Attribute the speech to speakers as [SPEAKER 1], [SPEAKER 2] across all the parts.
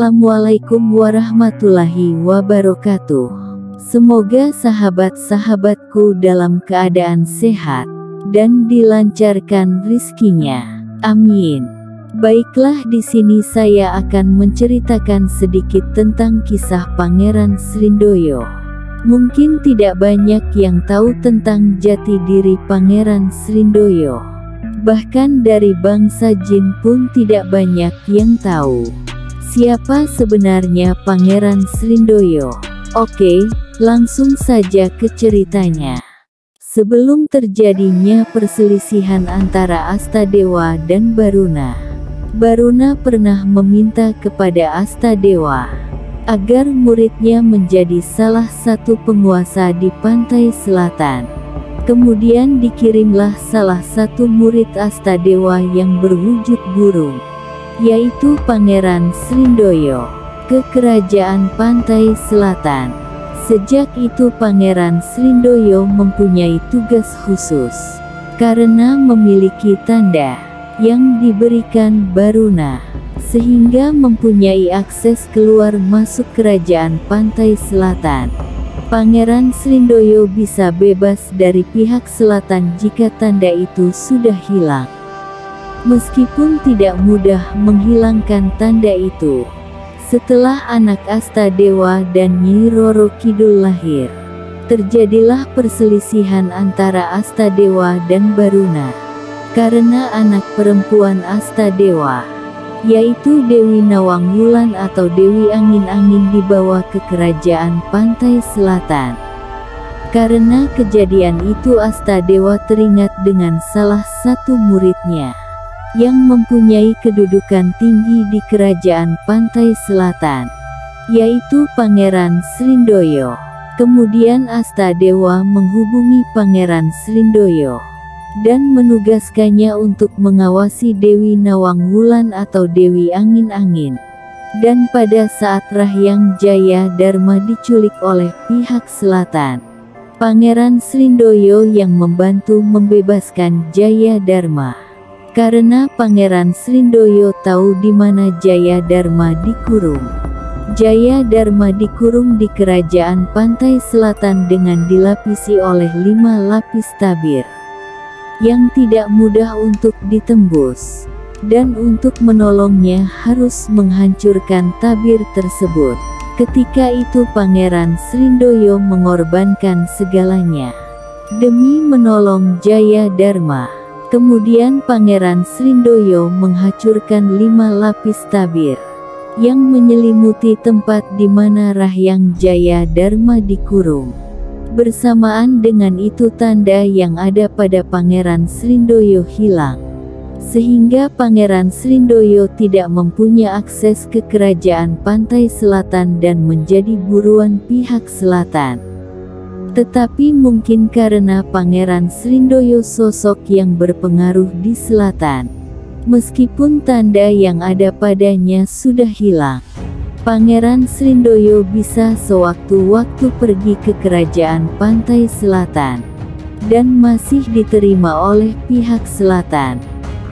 [SPEAKER 1] Assalamualaikum warahmatullahi wabarakatuh. Semoga sahabat-sahabatku dalam keadaan sehat dan dilancarkan rizkinya. Amin. Baiklah, di sini saya akan menceritakan sedikit tentang kisah Pangeran Srindoyo. Mungkin tidak banyak yang tahu tentang jati diri Pangeran Srindoyo. Bahkan dari bangsa jin pun tidak banyak yang tahu siapa sebenarnya Pangeran Srindoyo. Oke, langsung saja ke ceritanya. Sebelum terjadinya perselisihan antara Astadewa dan Baruna, Baruna pernah meminta kepada Astadewa agar muridnya menjadi salah satu penguasa di pantai selatan. Kemudian dikirimlah salah satu murid Astadewa yang berwujud burung, yaitu Pangeran Srindoyo, ke kerajaan pantai selatan. Sejak itu Pangeran Srindoyo mempunyai tugas khusus, karena memiliki tanda yang diberikan Baruna, sehingga mempunyai akses keluar masuk kerajaan pantai selatan. Pangeran Srindoyo bisa bebas dari pihak selatan jika tanda itu sudah hilang. Meskipun tidak mudah menghilangkan tanda itu. Setelah anak Astadewa dan Nyi Roro Kidul lahir, terjadilah perselisihan antara Astadewa dan Baruna. Karena anak perempuan Astadewa, yaitu Dewi Nawang Wulan atau Dewi Angin-Angin, dibawa ke kerajaan pantai selatan. Karena kejadian itu Astadewa teringat dengan salah satu muridnya yang mempunyai kedudukan tinggi di kerajaan pantai selatan, yaitu Pangeran Srindoyo. Kemudian Astadewa menghubungi Pangeran Srindoyo dan menugaskannya untuk mengawasi Dewi Nawang Wulan atau Dewi Angin-Angin. Dan pada saat Rahyang Jaya Dharma diculik oleh pihak selatan, Pangeran Srindoyo yang membantu membebaskan Jaya Dharma. Karena Pangeran Srindoyo tahu di mana Jaya Dharma dikurung. Jaya Dharma dikurung di kerajaan pantai selatan dengan dilapisi oleh 5 lapis tabir yang tidak mudah untuk ditembus. Dan untuk menolongnya harus menghancurkan tabir tersebut. Ketika itu Pangeran Srindoyo mengorbankan segalanya demi menolong Jaya Dharma. Kemudian Pangeran Srindoyo menghancurkan 5 lapis tabir yang menyelimuti tempat di mana Rahyang Jaya Dharma dikurung. Bersamaan dengan itu tanda yang ada pada Pangeran Srindoyo hilang, sehingga Pangeran Srindoyo tidak mempunyai akses ke kerajaan pantai selatan dan menjadi buruan pihak selatan. Tetapi mungkin karena Pangeran Srindoyo sosok yang berpengaruh di selatan, meskipun tanda yang ada padanya sudah hilang, Pangeran Srindoyo bisa sewaktu-waktu pergi ke kerajaan pantai selatan dan masih diterima oleh pihak selatan.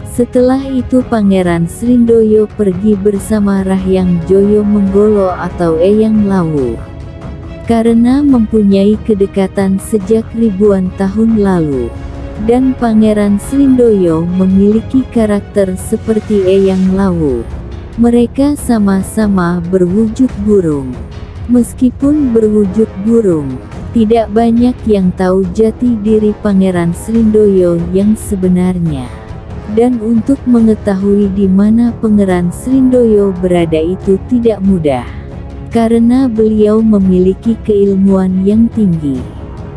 [SPEAKER 1] Setelah itu Pangeran Srindoyo pergi bersama Rahyang Joyo Menggolo atau Eyang Lawu. Karena mempunyai kedekatan sejak ribuan tahun lalu, dan Pangeran Srindoyo memiliki karakter seperti Eyang Lawu, mereka sama-sama berwujud burung. Meskipun berwujud burung, tidak banyak yang tahu jati diri Pangeran Srindoyo yang sebenarnya. Dan untuk mengetahui di mana Pangeran Srindoyo berada itu tidak mudah. Karena beliau memiliki keilmuan yang tinggi,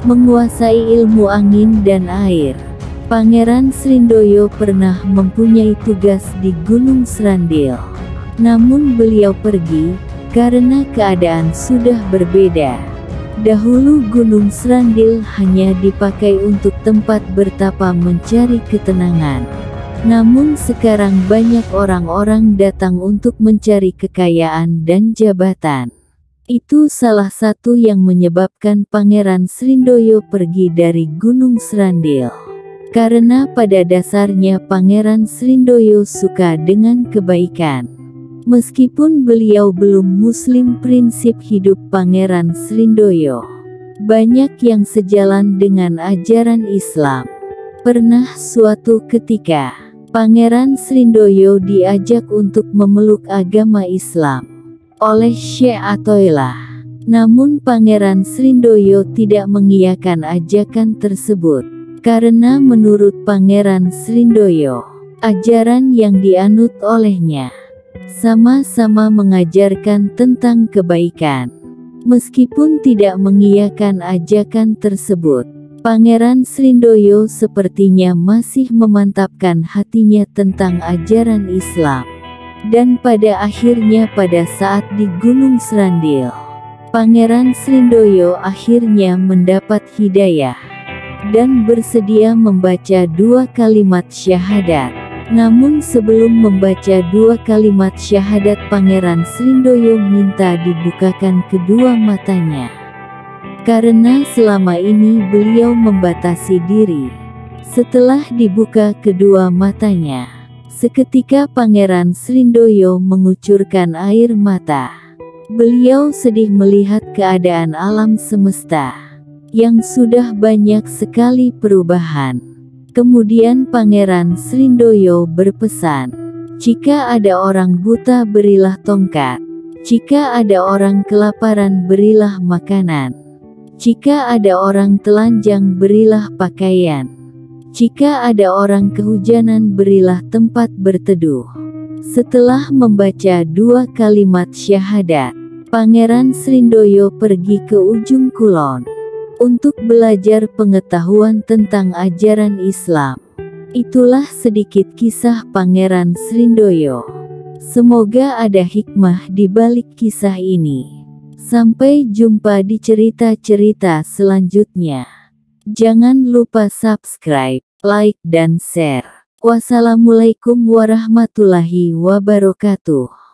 [SPEAKER 1] menguasai ilmu angin dan air. Pangeran Srindoyo pernah mempunyai tugas di Gunung Srandil. Namun beliau pergi, karena keadaan sudah berbeda. Dahulu Gunung Srandil hanya dipakai untuk tempat bertapa mencari ketenangan. Namun sekarang banyak orang-orang datang untuk mencari kekayaan dan jabatan. Itu salah satu yang menyebabkan Pangeran Srindoyo pergi dari Gunung Srandil. Karena pada dasarnya Pangeran Srindoyo suka dengan kebaikan. Meskipun beliau belum Muslim, prinsip hidup Pangeran Srindoyo banyak yang sejalan dengan ajaran Islam. Pernah suatu ketika, Pangeran Srindoyo diajak untuk memeluk agama Islam oleh Syekh Athoillah. Namun Pangeran Srindoyo tidak mengiyakan ajakan tersebut, karena menurut Pangeran Srindoyo, ajaran yang dianut olehnya sama-sama mengajarkan tentang kebaikan. Meskipun tidak mengiyakan ajakan tersebut, Pangeran Srindoyo sepertinya masih memantapkan hatinya tentang ajaran Islam. Dan pada akhirnya pada saat di Gunung Srandil, Pangeran Srindoyo akhirnya mendapat hidayah dan bersedia membaca 2 kalimat syahadat. Namun sebelum membaca 2 kalimat syahadat, Pangeran Srindoyo minta dibukakan kedua matanya. Karena selama ini beliau membatasi diri. Setelah dibuka kedua matanya, seketika Pangeran Srindoyo mengucurkan air mata. Beliau sedih melihat keadaan alam semesta yang sudah banyak sekali perubahan. Kemudian Pangeran Srindoyo berpesan, "Jika ada orang buta, berilah tongkat. Jika ada orang kelaparan, berilah makanan. Jika ada orang telanjang, berilah pakaian. Jika ada orang kehujanan, berilah tempat berteduh." Setelah membaca 2 kalimat syahadat, Pangeran Srindoyo pergi ke ujung kulon untuk belajar pengetahuan tentang ajaran Islam. Itulah sedikit kisah Pangeran Srindoyo. Semoga ada hikmah di balik kisah ini. Sampai jumpa di cerita-cerita selanjutnya. Jangan lupa subscribe, like, dan share. Wassalamualaikum warahmatullahi wabarakatuh.